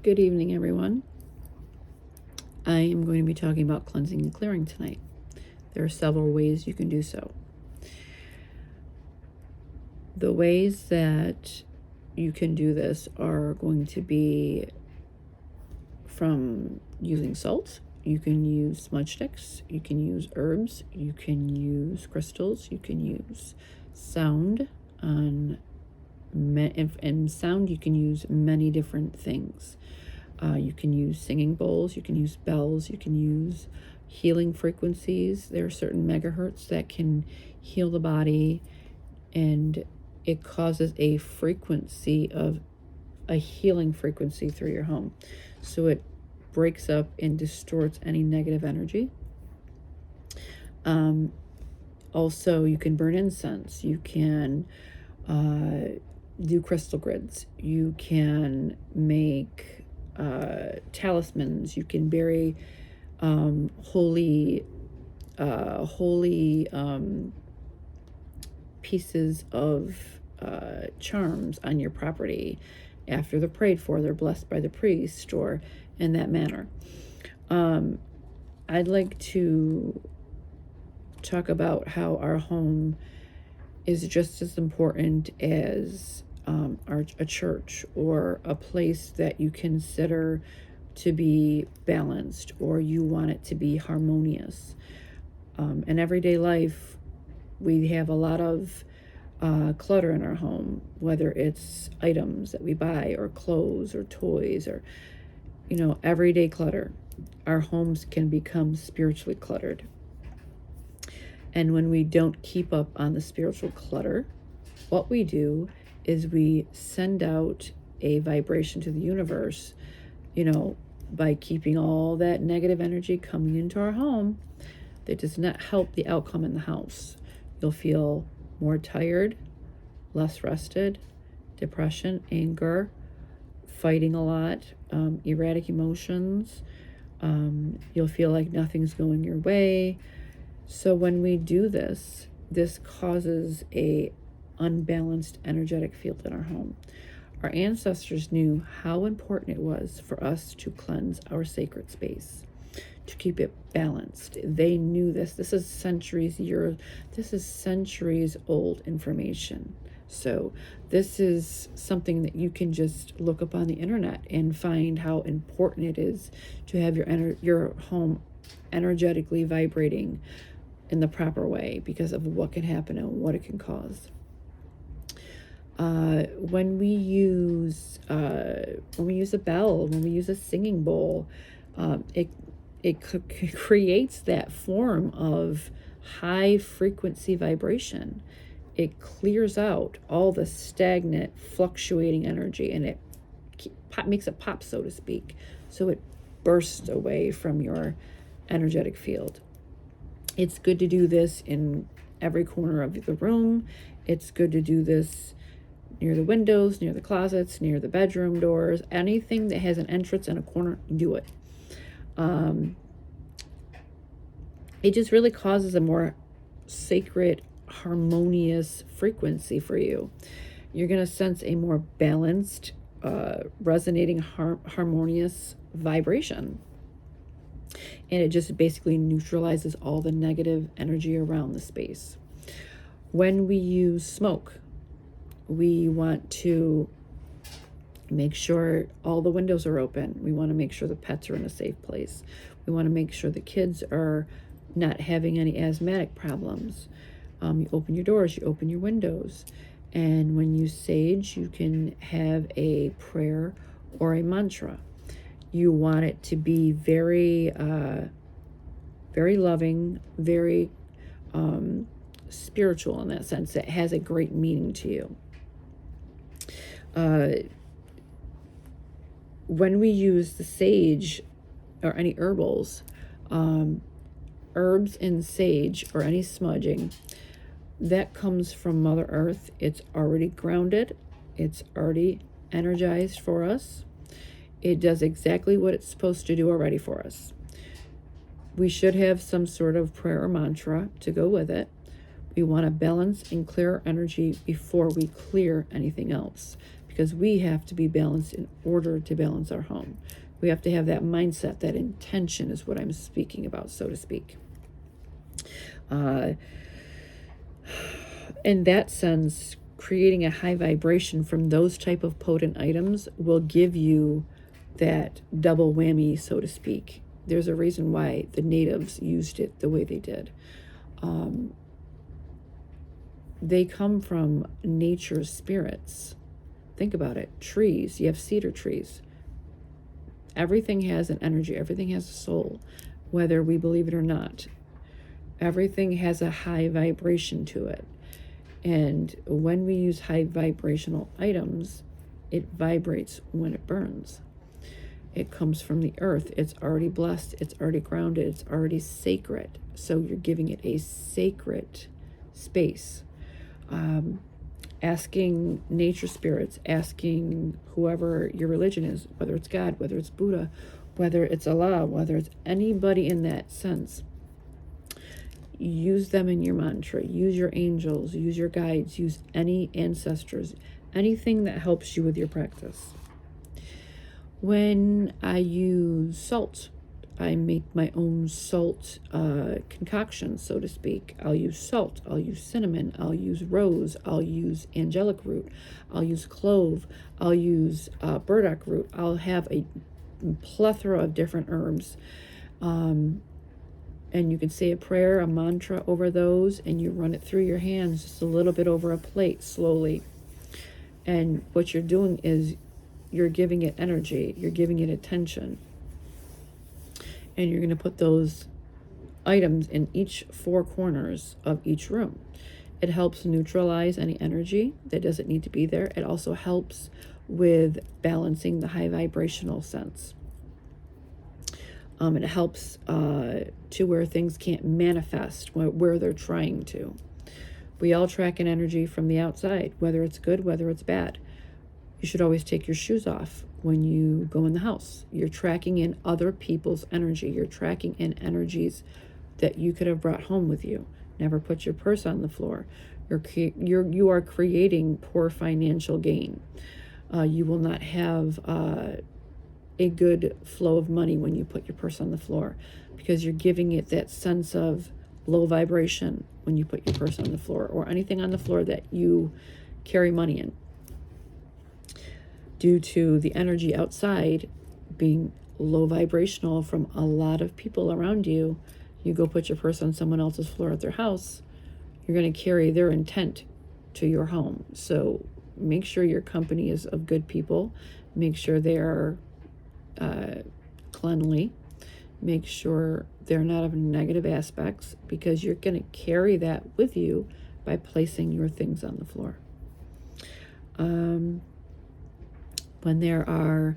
Good evening, everyone. I am going to be talking about cleansing and clearing tonight. There are several ways you can do so. The ways that you can do this are going to be from using salt. You can use smudge sticks. You can use herbs. You can use crystals. You can use sound. And sound, you can use many different things. You can use singing bowls, you can use bells, you can use healing frequencies. There are certain megahertz that can heal the body, and it causes a frequency of a healing frequency through your home. So it breaks up and distorts any negative energy. Also, you can burn incense. You can do crystal grids. You can make talismans. You can bury holy pieces of charms on your property after they're prayed for. They're blessed by the priest, or in that manner. I'd like to talk about how our home is just as important as a church or a place that you consider to be balanced, or you want it to be harmonious. In everyday life, we have a lot of clutter in our home, whether it's items that we buy or clothes or toys or, everyday clutter. Our homes can become spiritually cluttered. And when we don't keep up on the spiritual clutter, what we do is we send out a vibration to the universe, by keeping all that negative energy coming into our home that does not help the outcome in the house. You'll feel more tired, less rested, depression, anger, fighting a lot, erratic emotions. You'll feel like nothing's going your way. So when we do this causes a unbalanced energetic field in our home. Our ancestors knew how important it was for us to cleanse our sacred space, to keep it balanced. They knew this. This is centuries old information. So this is something that you can just look up on the internet and find how important it is to have your home energetically vibrating in the proper way, because of what can happen and what it can cause. When we use a bell, when we use a singing bowl, it creates that form of high frequency vibration. It clears out all the stagnant, fluctuating energy, and it makes it pop, so to speak. So it bursts away from your energetic field. It's good to do this in every corner of the room. It's good to do this near the windows, near the closets, near the bedroom doors. Anything that has an entrance and a corner, do it. It just really causes a more sacred, harmonious frequency for you. You're going to sense a more balanced, resonating, harmonious vibration. And it just basically neutralizes all the negative energy around the space. When we use smoke, we want to make sure all the windows are open. We want to make sure the pets are in a safe place. We want to make sure the kids are not having any asthmatic problems. You open your doors, you open your windows. And when you sage, you can have a prayer or a mantra. You want it to be very, very loving, very spiritual in that sense. It has a great meaning to you. When we use the sage or any herbals, herbs and sage or any smudging, that comes from Mother Earth. It's already grounded. It's already energized for us. It does exactly what it's supposed to do already for us. We should have some sort of prayer or mantra to go with it. We want to balance and clear our energy before we clear anything else, because we have to be balanced in order to balance our home. We have to have that mindset, that intention is what I'm speaking about, so to speak. In that sense, creating a high vibration from those type of potent items will give you that double whammy, so to speak. There's a reason why the natives used it the way they did. They come from nature's spirits. Think about it. Trees, you have cedar trees. Everything has an energy. Everything has a soul, whether we believe it or not. Everything has a high vibration to it. And when we use high vibrational items, it vibrates when it burns. It comes from the earth. It's already blessed. It's already grounded. It's already sacred. So you're giving it a sacred space. Asking nature spirits, asking whoever your religion is, whether it's God, whether it's Buddha, whether it's Allah, whether it's anybody in that sense, use them in your mantra. Use your angels, use your guides, use any ancestors, anything that helps you with your practice. When I use salt, I make my own salt concoction, so to speak. I'll use salt, I'll use cinnamon, I'll use rose, I'll use angelic root, I'll use clove, I'll use burdock root. I'll have a plethora of different herbs. And you can say a prayer, a mantra over those, and you run it through your hands just a little bit over a plate slowly. And what you're doing is you're giving it energy, you're giving it attention. And you're going to put those items in each four corners of each room. It helps neutralize any energy that doesn't need to be there. It also helps with balancing the high vibrational sense. It helps to where things can't manifest where they're trying to. We all track an energy from the outside, whether it's good, whether it's bad. You should always take your shoes off when you go in the house. You're tracking in other people's energy. You're tracking in energies that you could have brought home with you. Never put your purse on the floor. You are creating poor financial gain. You will not have a good flow of money when you put your purse on the floor, because you're giving it that sense of low vibration when you put your purse on the floor or anything on the floor that you carry money in. Due to the energy outside being low vibrational from a lot of people around you, you go put your purse on someone else's floor at their house, you're going to carry their intent to your home. So make sure your company is of good people. Make sure they are cleanly. Make sure they're not of negative aspects, because you're going to carry that with you by placing your things on the floor. When there are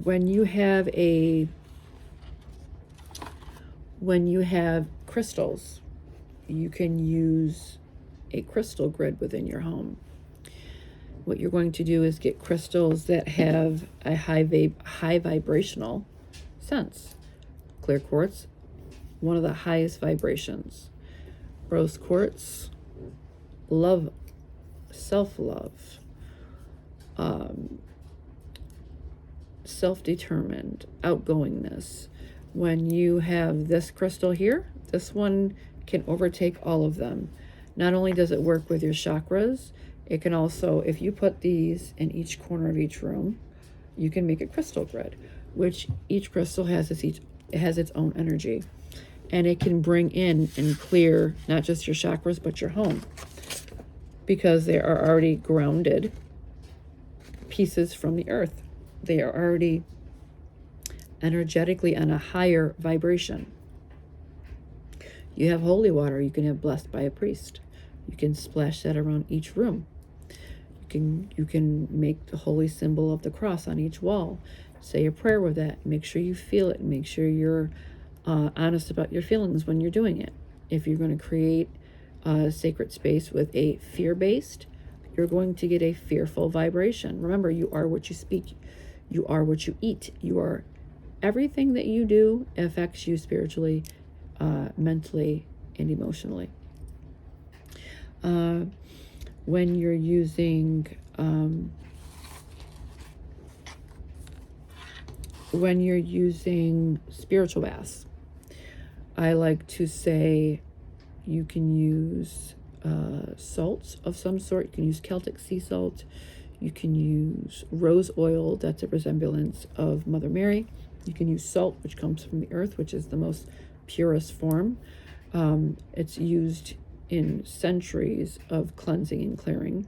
when you have crystals, you can use a crystal grid within your home. What you're going to do is get crystals that have a high vibrational sense. Clear quartz, one of the highest vibrations. Rose quartz, love, self-love, self-determined, outgoingness. When you have this crystal here, this one can overtake all of them. Not only does it work with your chakras, it can also, if you put these in each corner of each room, you can make a crystal grid, which each crystal has its own energy. And it can bring in and clear not just your chakras, but your home, because they are already grounded pieces from the earth. They are already energetically on a higher vibration. You have holy water you can have blessed by a priest. You can splash that around each room. You can make the holy symbol of the cross on each wall. Say a prayer with that. Make sure you feel it. Make sure you're honest about your feelings when you're doing it. If you're going to create a sacred space with a fear-based, you're going to get a fearful vibration. Remember, you are what you speak. You are what you eat. You are everything that you do affects you spiritually, mentally, and emotionally. When you're using spiritual baths, I like to say you can use salts of some sort. You can use Celtic sea salt. You can use rose oil, that's a resemblance of Mother Mary. You can use salt, which comes from the earth, which is the most purest form. It's used in centuries of cleansing and clearing.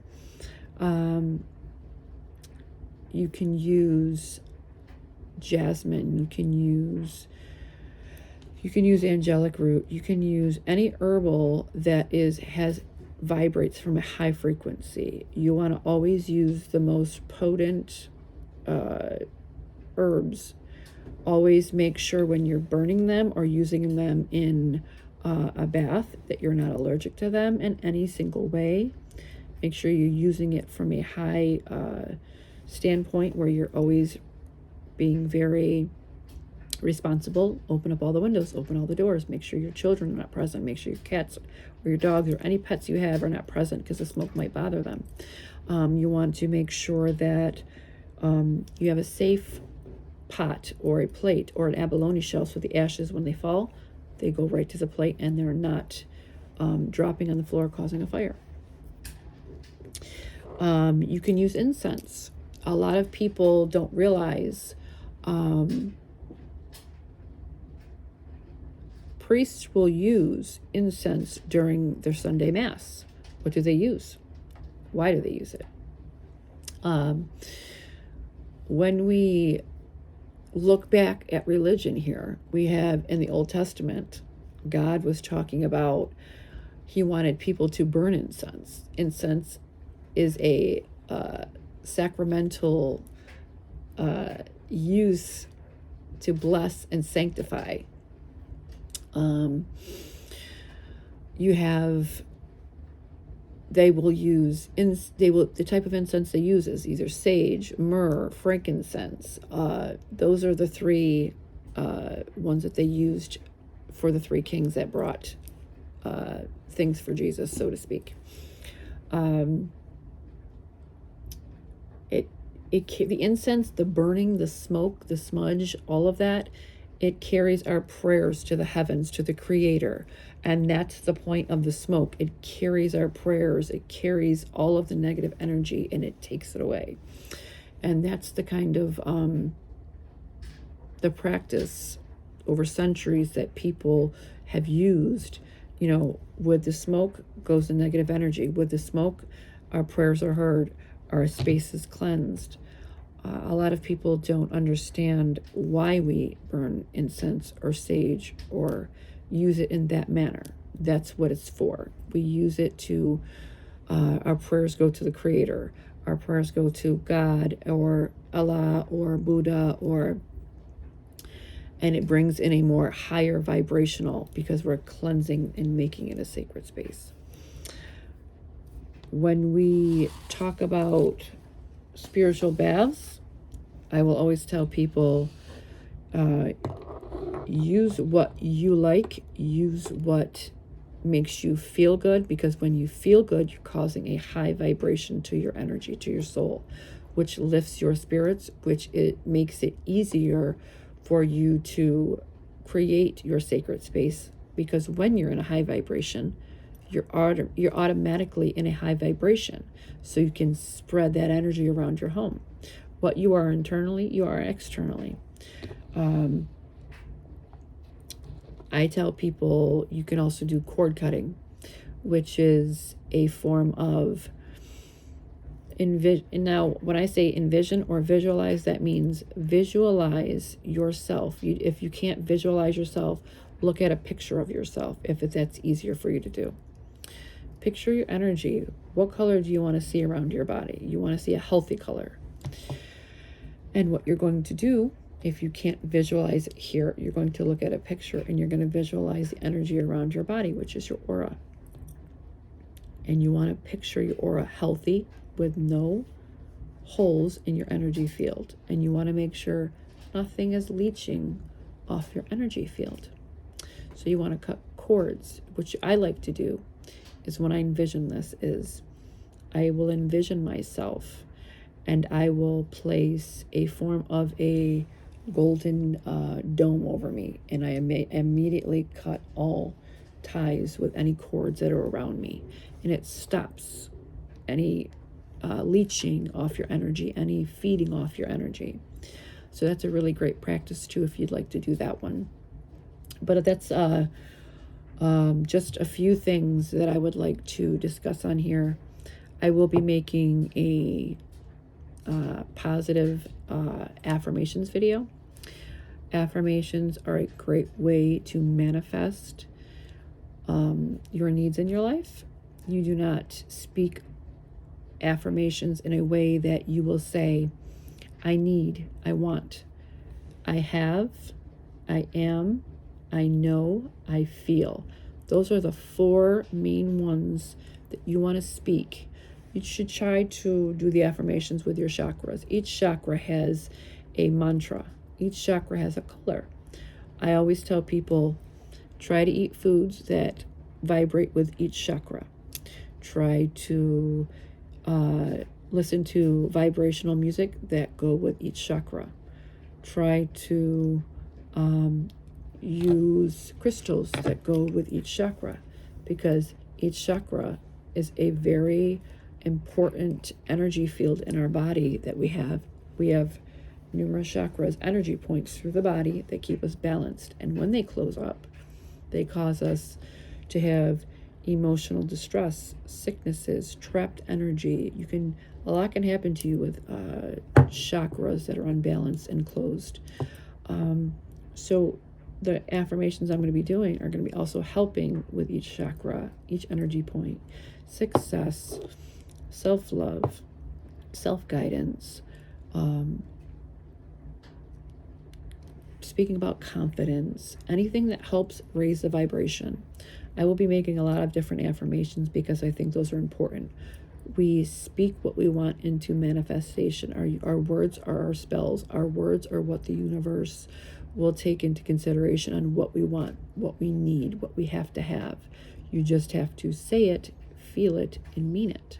You can use jasmine. You can use angelic root. You can use any herbal that vibrates from a high frequency. You want to always use the most potent herbs. Always make sure when you're burning them or using them in a bath that you're not allergic to them in any single way. Make sure you're using it from a high standpoint where you're always being very responsible. Open up all the windows, open all the doors, make sure your children are not present, make sure your cats or your dogs or any pets you have are not present because the smoke might bother them. You want to make sure that you have a safe pot or a plate or an abalone shell so the ashes, when they fall, they go right to the plate and they're not dropping on the floor causing a fire. You can use incense. A lot of people don't realize priests will use incense during their Sunday Mass. What do they use? Why do they use it? When we look back at religion here, we have in the Old Testament, God was talking about he wanted people to burn incense. Incense is a sacramental use to bless and sanctify. The type of incense they use is either sage, myrrh, frankincense. Those are the three ones that they used for the three kings that brought things for Jesus, so to speak. The incense, the burning, the smoke, the smudge, all of that, it carries our prayers to the heavens, to the Creator. And that's the point of the smoke. It carries our prayers. It carries all of the negative energy and it takes it away. And that's the kind of the practice over centuries that people have used. With the smoke goes the negative energy. With the smoke, our prayers are heard. Our space is cleansed. A lot of people don't understand why we burn incense or sage or use it in that manner. That's what it's for. We use it to, our prayers go to the Creator. Our prayers go to God or Allah or Buddha and it brings in a more higher vibrational because we're cleansing and making it a sacred space. When we talk about spiritual baths, I will always tell people, use what you like, use what makes you feel good, because when you feel good, you're causing a high vibration to your energy, to your soul, which lifts your spirits, which it makes it easier for you to create your sacred space, because when you're in a high vibration, you're automatically in a high vibration, so you can spread that energy around your home. What you are internally, you are externally. I tell people you can also do cord cutting, which is a form of Now, when I say envision or visualize, that means visualize yourself. If you can't visualize yourself, look at a picture of yourself, if that's easier for you to do. Picture your energy. What color do you want to see around your body? You want to see a healthy color. And what you're going to do, if you can't visualize it here, you're going to look at a picture and you're going to visualize the energy around your body, which is your aura. And you want to picture your aura healthy with no holes in your energy field. And you want to make sure nothing is leaching off your energy field. So you want to cut cords, which I like to do, is when I envision this, is I will envision myself and I will place a form of a golden dome over me, and I immediately cut all ties with any cords that are around me, and it stops any leeching off your energy, any feeding off your energy. So that's a really great practice too if you'd like to do that one. But that's just a few things that I would like to discuss on here. I will be making a positive affirmations video. Affirmations are a great way to manifest your needs in your life. You do not speak affirmations in a way that you will say, I need, I want, I have, I am, I know, I feel. Those are the 4 main ones that you want to speak. You should try to do the affirmations with your chakras. Each chakra has a mantra. Each chakra has a color. I always tell people, try to eat foods that vibrate with each chakra. Try to listen to vibrational music that go with each chakra. Try to use crystals that go with each chakra, because each chakra is a very important energy field in our body that we have. We have numerous chakras, energy points through the body that keep us balanced. And when they close up, they cause us to have emotional distress, sicknesses, trapped energy. A lot can happen to you with chakras that are unbalanced and closed. So the affirmations I'm going to be doing are going to be also helping with each chakra, each energy point. Success, self-love, self-guidance, speaking about confidence, anything that helps raise the vibration. I will be making a lot of different affirmations because I think those are important. We speak what we want into manifestation. Our words are our spells. Our words are what the universe will take into consideration on what we want, what we need, what we have to have. You just have to say it, feel it, and mean it.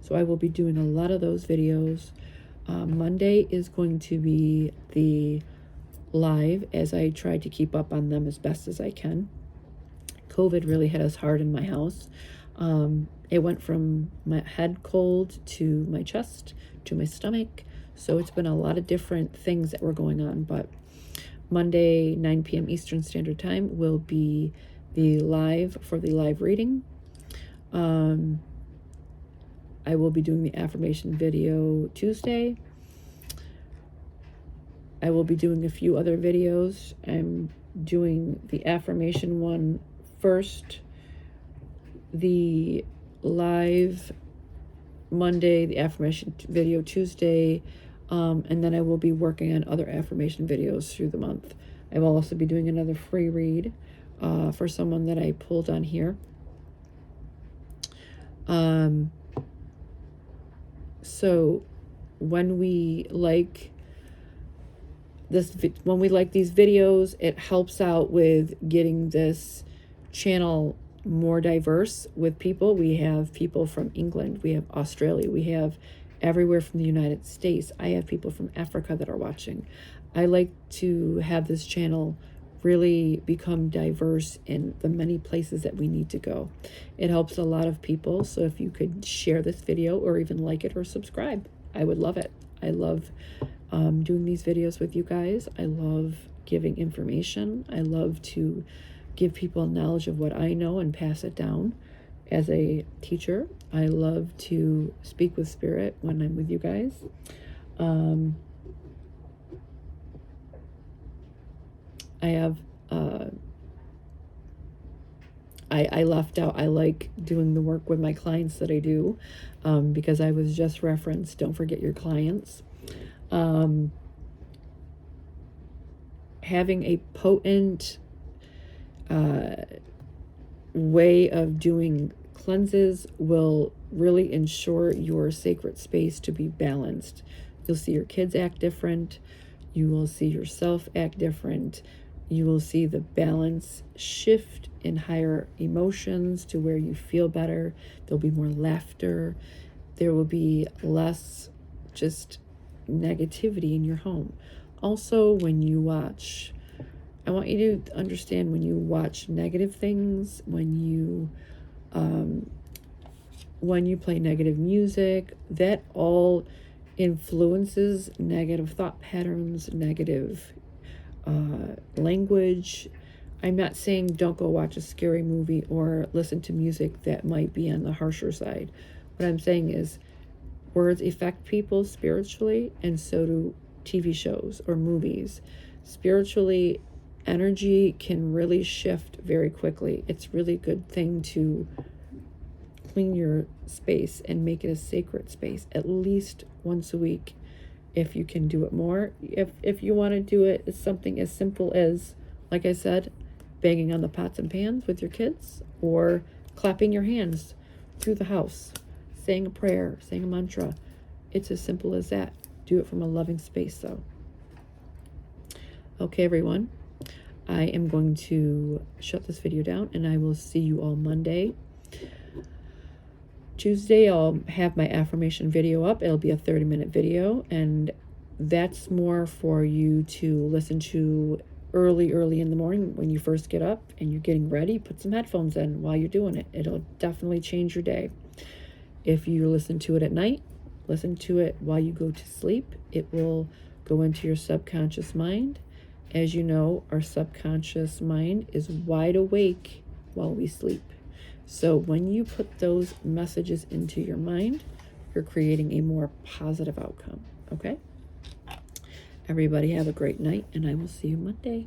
So I will be doing a lot of those videos. Monday is going to be the live, as I try to keep up on them as best as I can. COVID really hit us hard in my house. It went from my head cold to my chest to my stomach. So it's been a lot of different things that were going on. But Monday, 9 p.m. Eastern Standard Time will be the live for the live reading. I will be doing the affirmation video Tuesday. I will be doing a few other videos. I'm doing the affirmation one first, the live Monday, the affirmation video Tuesday, and then I will be working on other affirmation videos through the month. I will also be doing another free read for someone that I pulled on here. So when we like these videos, it helps out with getting this channel more diverse with people. We have people from England, we have Australia, we have everywhere from the United States. I have people from Africa that are watching. I like to have this channel really become diverse in the many places that we need to go. It helps a lot of people. So if you could share this video or even like it or subscribe, I would love it. I love doing these videos with you guys. I love giving information. I love to give people knowledge of what I know and pass it down. As a teacher, I love to speak with spirit when I'm with you guys. I have, I left out, I like doing the work with my clients that I do, because I was just referenced, don't forget your clients. Having a potent way of doing cleanses will really ensure your sacred space to be balanced. You'll see your kids act different. You will see yourself act different. You will see the balance shift in higher emotions to where you feel better. There'll be more laughter. There will be less just negativity in your home. Also, when you watch, I want you to understand, when you watch negative things, when you play negative music, that all influences negative thought patterns, negative language. I'm not saying don't go watch a scary movie or listen to music that might be on the harsher side. What I'm saying is words affect people spiritually, and so do TV shows or movies. Spiritually, energy can really shift very quickly. It's really good thing to clean your space and make it a sacred space at least once a week. If you can do it more, if you want to do it as something as simple as, like I said, banging on the pots and pans with your kids, or clapping your hands through the house, saying a prayer, saying a mantra. It's as simple as that. Do it from a loving space, though. Okay, everyone. I am going to shut this video down, and I will see you all Monday. Tuesday, I'll have my affirmation video up. It'll be a 30-minute video, and that's more for you to listen to early in the morning when you first get up and you're getting ready. Put some headphones in while you're doing it. It'll definitely change your day. If you listen to it at night, listen to it while you go to sleep. It will go into your subconscious mind. As you know, our subconscious mind is wide awake while we sleep. So when you put those messages into your mind, you're creating a more positive outcome. Okay? Everybody have a great night, and I will see you Monday.